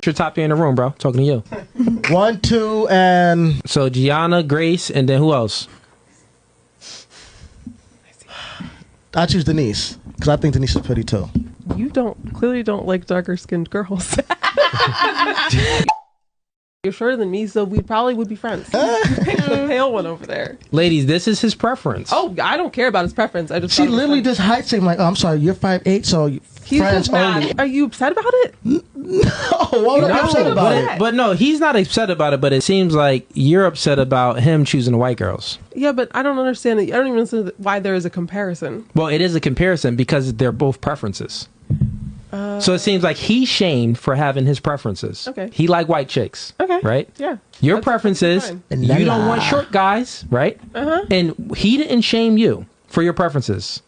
Your top three in the room, bro. Talking to you. 1, 2, and... So Gianna, Grace, and then who else? I choose Denise, because I think Denise is pretty too. You clearly don't like darker skinned girls. You're shorter than me, so we probably would be friends. You picked the pale one over there. Ladies, this is his preference. Oh, I don't care about his preference. I just She literally just height saying like, oh, I'm sorry, you're 5'8", so he's friends just mad. only. Are you upset about it? No, why would I be upset about it? But no, he's not upset about it, but it seems like you're upset about him choosing the white girls. Yeah, but I don't understand it. I don't even understand why there is a comparison. Well, it is a comparison because they're both preferences. So it seems like he's shamed for having his preferences. Okay. He like white chicks. Okay. Right? Yeah. Your preferences, you don't want short guys, right? Uh-huh. And he didn't shame you for your preferences.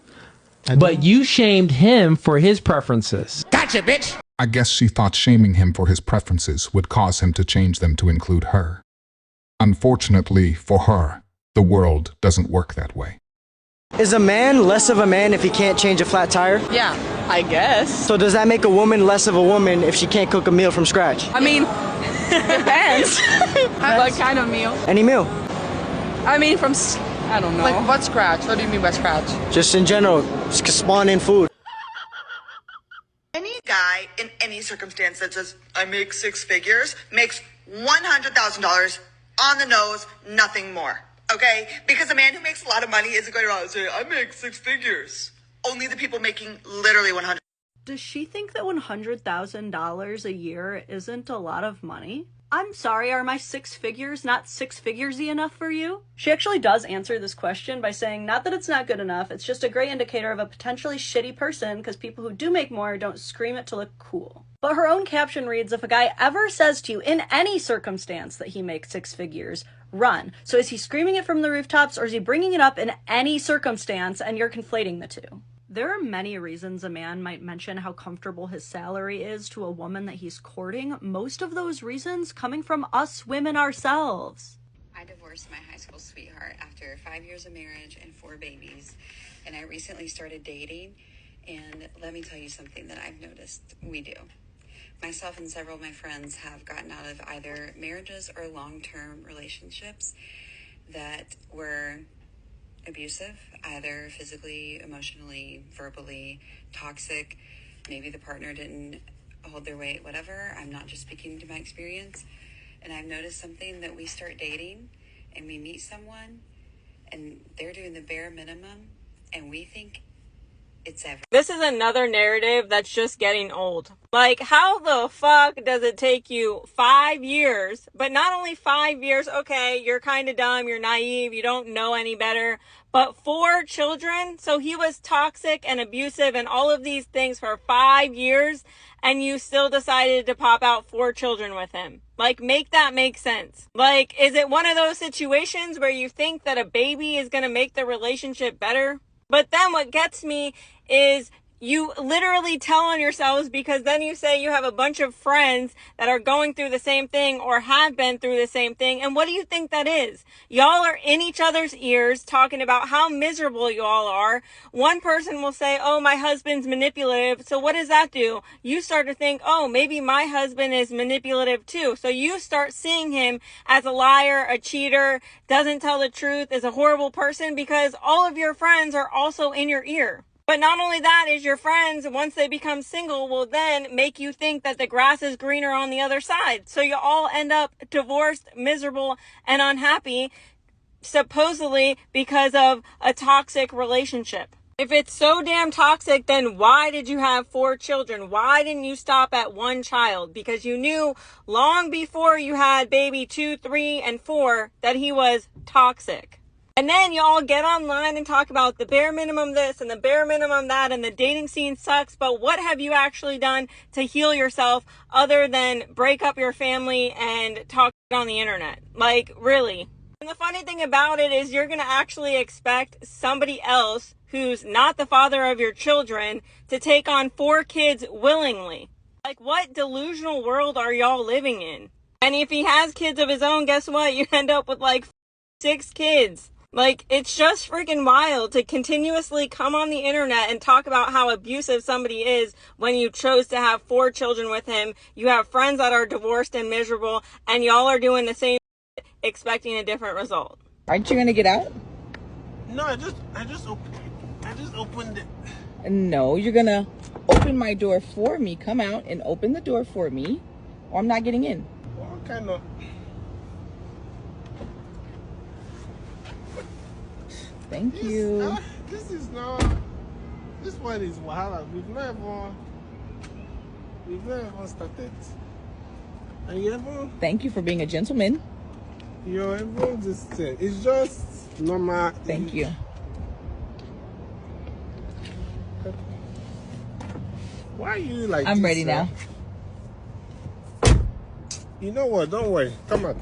But you shamed him for his preferences. Gotcha, bitch! I guess she thought shaming him for his preferences would cause him to change them to include her. Unfortunately for her, the world doesn't work that way. Is a man less of a man if he can't change a flat tire? Yeah, I guess. So does that make a woman less of a woman if she can't cook a meal from scratch? I mean, depends. What kind of meal? Any meal. I mean, I don't know. Like what scratch? What do you mean by scratch? Just in general, spawn in food. Any guy in any circumstance that says, I make 6 figures, makes $100,000 on the nose, nothing more. Okay? Because a man who makes a lot of money isn't going around and say, I make 6 figures. Only the people making literally 100. Does she think that $100,000 a year isn't a lot of money? I'm sorry, are my 6 figures not 6 figursy enough for you? She actually does answer this question by saying, not that it's not good enough, it's just a great indicator of a potentially shitty person because people who do make more don't scream it to look cool. But her own caption reads, if a guy ever says to you in any circumstance that he makes 6 figures, run. So is he screaming it from the rooftops or is he bringing it up in any circumstance and you're conflating the two? There are many reasons a man might mention how comfortable his salary is to a woman that he's courting, most of those reasons coming from us women ourselves. I divorced my high school sweetheart after 5 years of marriage and 4 babies, and I recently started dating, and let me tell you something that I've noticed we do. Myself and several of my friends have gotten out of either marriages or long-term relationships that were abusive, either physically, emotionally, verbally, toxic. Maybe the partner didn't hold their weight, whatever. I'm not just speaking to my experience. And I've noticed something that we start dating and we meet someone and they're doing the bare minimum and we think it's everything. This is another narrative that's just getting old. Like, how the fuck does it take you 5 years, but not only 5 years, okay, you're kind of dumb, you're naive, you don't know any better, but 4 children? So he was toxic and abusive and all of these things for 5 years, and you still decided to pop out 4 children with him. Like, make that make sense. Like, is it one of those situations where you think that a baby is going to make the relationship better? But then what gets me is you literally tell on yourselves because then you say you have a bunch of friends that are going through the same thing or have been through the same thing. And what do you think that is? Y'all are in each other's ears talking about how miserable you all are. One person will say, oh, my husband's manipulative. So what does that do? You start to think, oh, maybe my husband is manipulative too. So you start seeing him as a liar, a cheater, doesn't tell the truth, is a horrible person because all of your friends are also in your ear. But not only that is your friends, once they become single, will then make you think that the grass is greener on the other side. So you all end up divorced, miserable, and unhappy, supposedly because of a toxic relationship. If it's so damn toxic, then why did you have 4 children? Why didn't you stop at 1 child? Because you knew long before you had baby 2, 3, and 4 that he was toxic. And then you all get online and talk about the bare minimum this and the bare minimum that and the dating scene sucks. But what have you actually done to heal yourself other than break up your family and talk on the internet? Like, really? And the funny thing about it is you're going to actually expect somebody else who's not the father of your children to take on 4 kids willingly. Like, what delusional world are y'all living in? And if he has kids of his own, guess what? You end up with like 6 kids. Like, it's just freaking wild to continuously come on the internet and talk about how abusive somebody is when you chose to have 4 children with him. You have friends that are divorced and miserable, and y'all are doing the same expecting a different result. Aren't you gonna get out? No, I just opened it. No, you're gonna open my door for me. Come out and open the door for me, or I'm not getting in. What kind of... Thank you. This is not... This one is wahala. We've not even started. And you ever... Thank you for being a gentleman. You're even this thing. It's just normal. Thank you. Why are you like I'm this, ready now. You know what? Don't worry. Come out.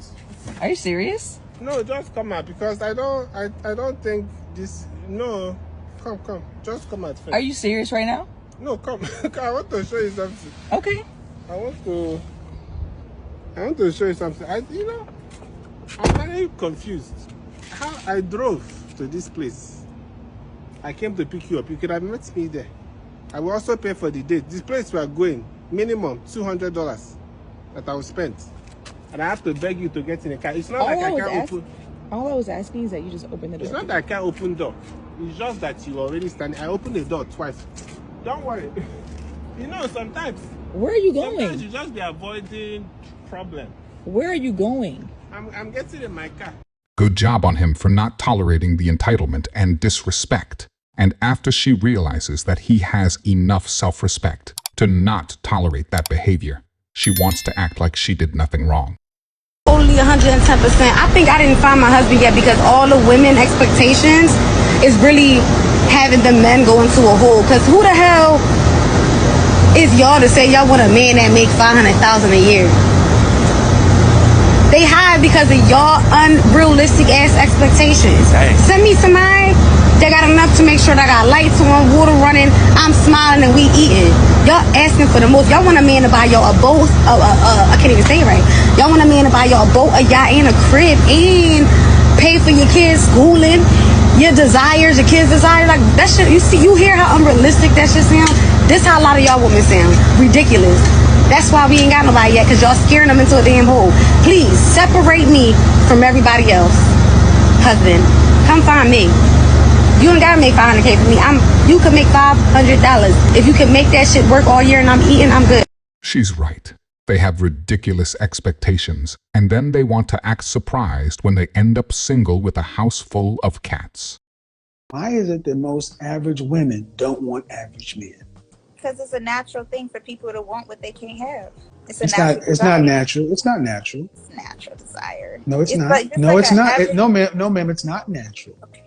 Are you serious? No, just come out because I don't think this. No, come. Just come out first. Are you serious right now? No, come. I want to show you something. Okay. I want to show you something. I'm very confused. How I drove to this place. I came to pick you up. You could have met me there. I will also pay for the date. This place we are going, minimum $200 that I will spend. And I have to beg you to get in the car. It's not like I can't open. All I was asking is that you just open the door. It's not that I can't open door. It's just that you already standing. I opened the door twice. Don't worry. Sometimes. Where are you going? Sometimes you just be avoiding problem. Where are you going? I'm getting in my car. Good job on him for not tolerating the entitlement and disrespect. And after she realizes that he has enough self-respect to not tolerate that behavior, she wants to act like she did nothing wrong. Only 110%. I think I didn't find my husband yet because all the women expectations is really having the men go into a hole. Because who the hell is y'all to say y'all want a man that make $500,000 a year? They hide because of y'all unrealistic ass expectations. Dang. Send me somebody that got enough to make sure that I got lights on, water running, I'm smiling and we eating. Y'all asking for the most. Y'all want a man to buy y'all a boat, I can't even say it right. Y'all want a man to buy y'all a boat, a yacht, and a crib, and pay for your kids' schooling, your desires, your kids' desires. Like, that shit, you hear how unrealistic that shit sound? This how a lot of y'all women sound. Ridiculous. That's why we ain't got nobody yet, because y'all scaring them into a damn hole. Please, separate me from everybody else. Husband, come find me. You ain't gotta make $500K for me. You could make $500. If you could make that shit work all year and I'm eating, I'm good. She's right. They have ridiculous expectations, and then they want to act surprised when they end up single with a house full of cats. Why is it that most average women don't want average men? Because it's a natural thing for people to want what they can't have. It's not natural. It's not natural. It's a natural desire. No, it's not. It's not. No, ma'am, it's not natural. Okay.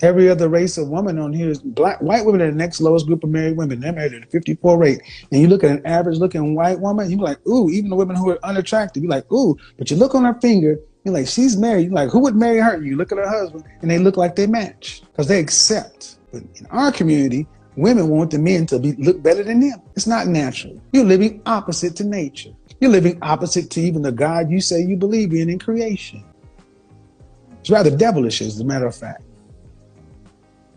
Every other race of woman on here is black. White women are the next lowest group of married women. They're married at a 54 rate. And you look at an average looking white woman, you're like, ooh, even the women who are unattractive, you're like, ooh, but you look on her finger, you're like, she's married. You're like, who would marry her? You look at her husband and they look like they match because they accept. But in our community, women want the men to look better than them. It's not natural. You're living opposite to nature. You're living opposite to even the God you say you believe in creation. It's rather devilish, as a matter of fact.